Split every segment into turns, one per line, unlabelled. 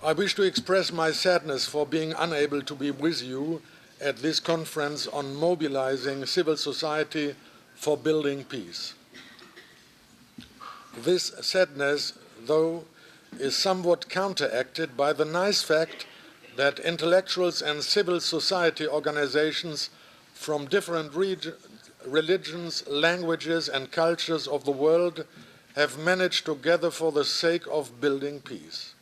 I wish to express my sadness for being unable to be with you at this conference on mobilizing civil society for building peace. This sadness, though, is somewhat counteracted by the nice fact that intellectuals and civil society organizations from different religions, languages, and cultures of the world have managed to gather for the sake of building peace.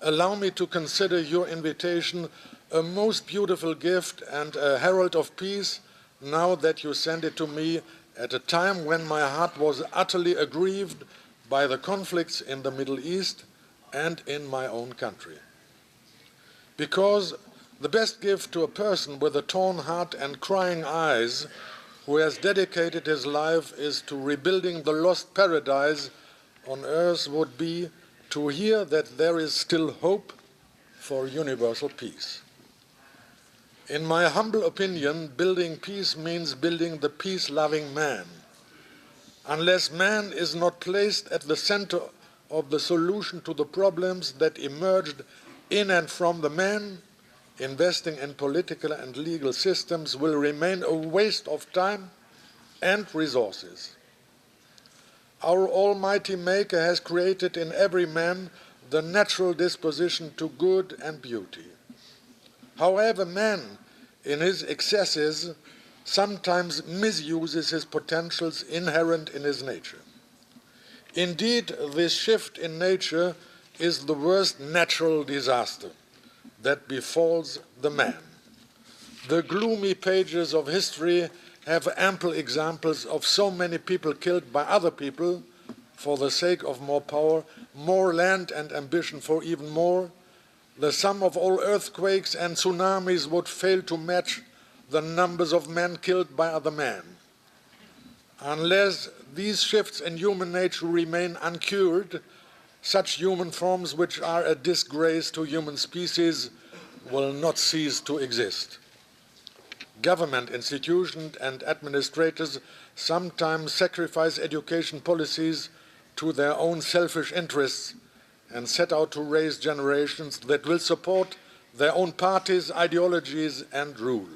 Allow me to consider your invitation a most beautiful gift and a herald of peace now that you send it to me at a time when my heart was utterly aggrieved by the conflicts in the Middle East and in my own country. Because the best gift to a person with a torn heart and crying eyes who has dedicated his life is to rebuilding the lost paradise on earth would be to hear that there is still hope for universal peace. In my humble opinion, building peace means building the peace-loving man. Unless man is not placed at the center of the solution to the problems that emerged in and from the man, investing in political and legal systems will remain a waste of time and resources. Our Almighty Maker has created in every man the natural disposition to good and beauty. However, man, in his excesses, sometimes misuses his potentials inherent in his nature. Indeed, this shift in nature is the worst natural disaster that befalls the man. The gloomy pages of history have ample examples of so many people killed by other people for the sake of more power, more land and ambition for even more. The sum of all earthquakes and tsunamis would fail to match the numbers of men killed by other men. Unless these shifts in human nature remain uncured, such human forms which are a disgrace to human species will not cease to exist. Government institutions and administrators sometimes sacrifice education policies to their own selfish interests and set out to raise generations that will support their own parties, ideologies, and rule.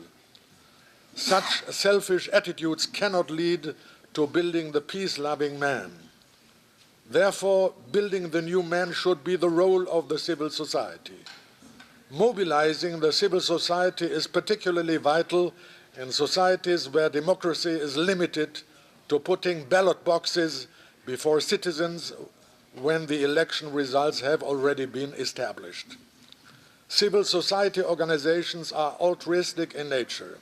Such selfish attitudes cannot lead to building the peace-loving man. Therefore, building the new man should be the role of the civil society. Mobilizing the civil society is particularly vital in societies where democracy is limited to putting ballot boxes before citizens when the election results have already been established. Civil society organizations are altruistic in nature.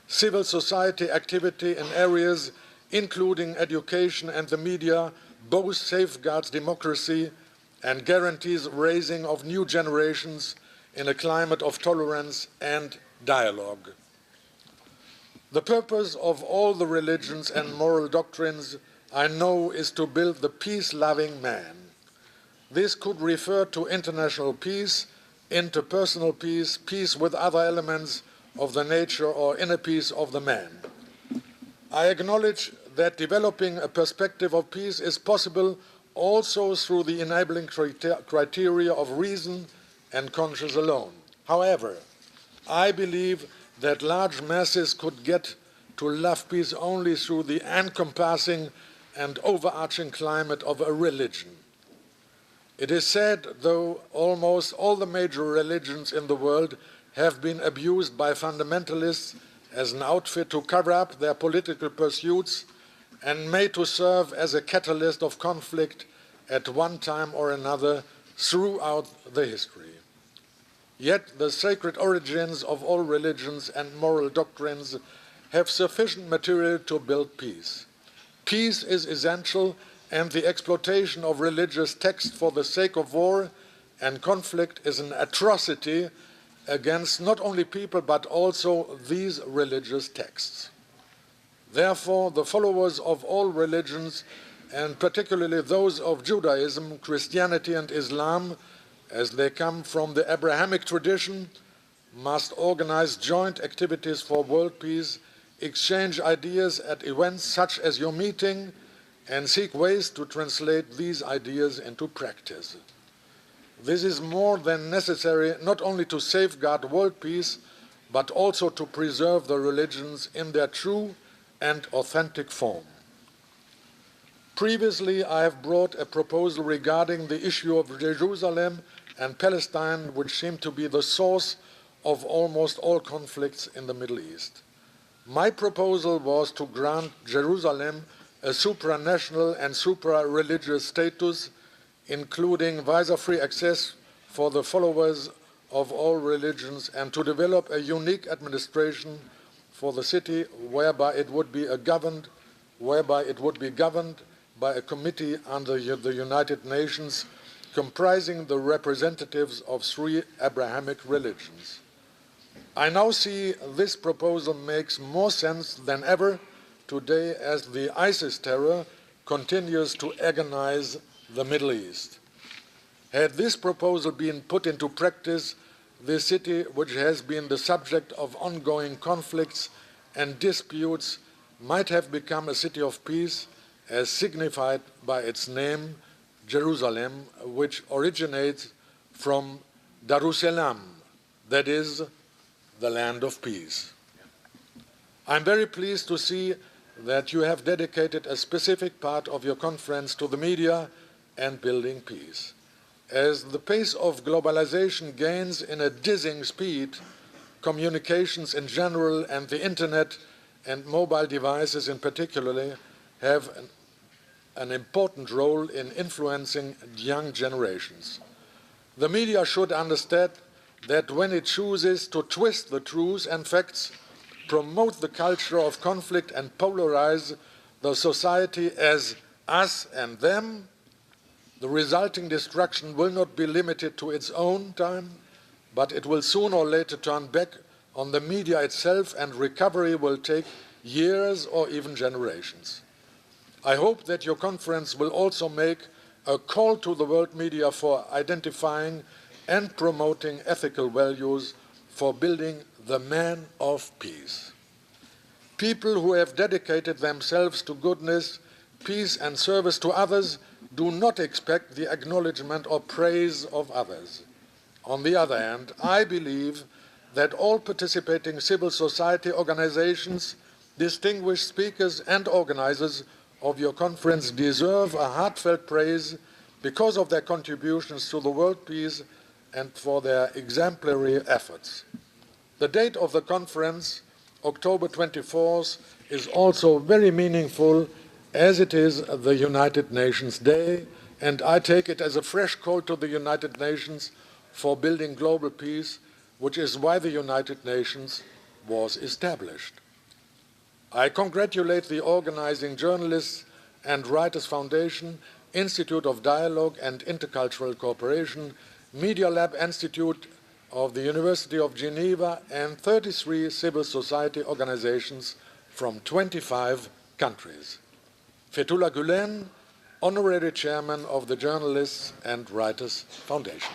Civil society activity in areas including education and the media both safeguards democracy and guarantees raising of new generations in a climate of tolerance and dialogue. The purpose of all the religions and moral doctrines I know is to build the peace-loving man. This could refer to international peace, interpersonal peace, peace with other elements of the nature or inner peace of the man. I acknowledge that developing a perspective of peace is possible also through the enabling criteria of reason and conscience alone. However, I believe that large masses could get to love peace only through the encompassing and overarching climate of a religion. It is said, though, almost all the major religions in the world have been abused by fundamentalists as an outfit to cover up their political pursuits and made to serve as a catalyst of conflict at one time or another throughout the history. Yet the sacred origins of all religions and moral doctrines have sufficient material to build peace. Peace is essential, and the exploitation of religious texts for the sake of war and conflict is an atrocity against not only people but also these religious texts. Therefore, the followers of all religions, and particularly those of Judaism, Christianity, and Islam, as they come from the Abrahamic tradition, must organize joint activities for world peace, exchange ideas at events such as your meeting, and seek ways to translate these ideas into practice. This is more than necessary not only to safeguard world peace, but also to preserve the religions in their true and authentic form. Previously, I have brought a proposal regarding the issue of Jerusalem and Palestine, which seem to be the source of almost all conflicts in the Middle East. My proposal was to grant Jerusalem a supranational and supra-religious status, including visa-free access for the followers of all religions, and to develop a unique administration for the city whereby it would be governed by a committee under the United Nations comprising the representatives of 3 Abrahamic religions. I now see this proposal makes more sense than ever today as the ISIS terror continues to agonize the Middle East. Had this proposal been put into practice, this city, which has been the subject of ongoing conflicts and disputes, might have become a city of peace, as signified by its name, Jerusalem, which originates from Darussalam, that is, the land of peace. I'm very pleased to see that you have dedicated a specific part of your conference to the media and building peace. As the pace of globalization gains in a dizzying speed, communications in general and the internet and mobile devices in particular have an important role in influencing young generations. The media should understand that when it chooses to twist the truth and facts, promote the culture of conflict and polarize the society as us and them, the resulting destruction will not be limited to its own time, but it will sooner or later turn back on the media itself, and recovery will take years or even generations. I hope that your conference will also make a call to the world media for identifying and promoting ethical values for building the man of peace. People who have dedicated themselves to goodness, peace and service to others do not expect the acknowledgement or praise of others. On the other hand, I believe that all participating civil society organizations, distinguished speakers and organizers of your conference deserve a heartfelt praise because of their contributions to the world peace and for their exemplary efforts. The date of the conference, October 24th, is also very meaningful as it is the United Nations Day, and I take it as a fresh call to the United Nations for building global peace, which is why the United Nations was established. I congratulate the organizing Journalists and Writers Foundation, Institute of Dialogue and Intercultural Cooperation, Media Lab Institute of the University of Geneva, and 33 civil society organizations from 25 countries. Fethullah Gülen, Honorary Chairman of the Journalists and Writers Foundation.